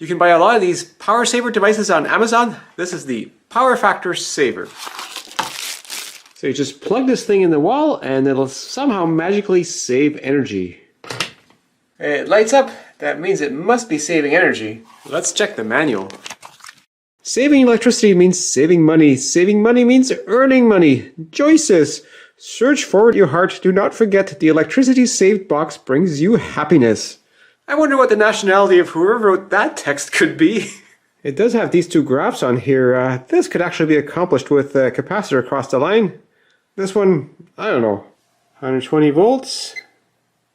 You can buy a lot of these power saver devices on Amazon. This is the Power Factor Saver. So you just plug this thing in the wall and it'll somehow magically save energy. It lights up. That means it must be saving energy. Let's check the manual. Saving electricity means saving money. Saving money means earning money. Joy says, search forward your heart. Do not forget the electricity saved box brings you happiness. I wonder what the nationality of whoever wrote that text could be. It does have these two graphs on here. This could actually be accomplished with a capacitor across the line. This one, I don't know, 120 volts,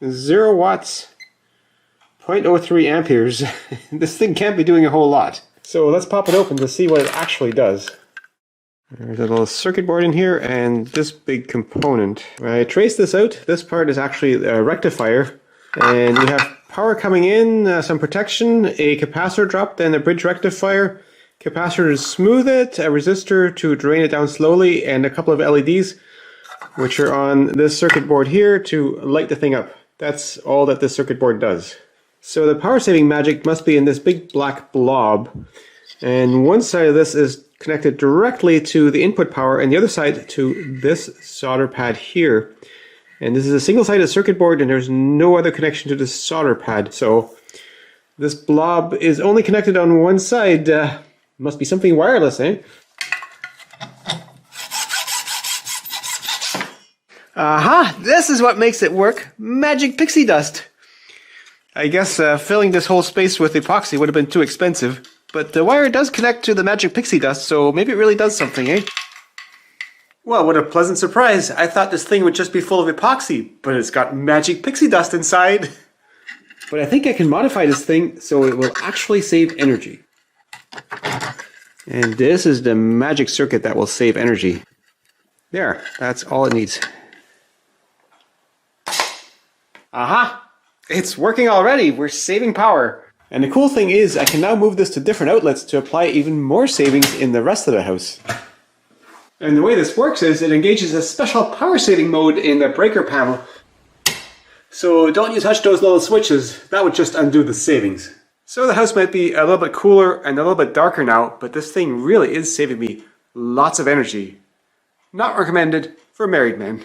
0 watts, 0.03 amperes. This thing can't be doing a whole lot. So let's pop it open to see what it actually does. There's a little circuit board in here and this big component. I traced this out. This part is actually a rectifier. And we have power coming in, some protection, a capacitor drop, then a bridge rectifier, capacitor to smooth it, a resistor to drain it down slowly, and a couple of LEDs, which are on this circuit board here to light the thing up. That's all that this circuit board does. So the power saving magic must be in this big black blob. And one side of this is connected directly to the input power, and the other side to this solder pad here. And this is a single-sided circuit board and there's no other connection to the solder pad. So this blob is only connected on one side. Must be something wireless, eh? Aha! This is what makes it work. Magic pixie dust. I guess filling this whole space with epoxy would have been too expensive. But the wire does connect to the magic pixie dust, so maybe it really does something, eh? Well, what a pleasant surprise. I thought this thing would just be full of epoxy, but it's got magic pixie dust inside. But I think I can modify this thing so it will actually save energy. And this is the magic circuit that will save energy. There, that's all it needs. Aha! It's working already. We're saving power. And the cool thing is I can now move this to different outlets to apply even more savings in the rest of the house. And the way this works is it engages a special power saving mode in the breaker panel. So don't you touch those little switches, that would just undo the savings. So the house might be a little bit cooler and a little bit darker now, but this thing really is saving me lots of energy. Not recommended for married men.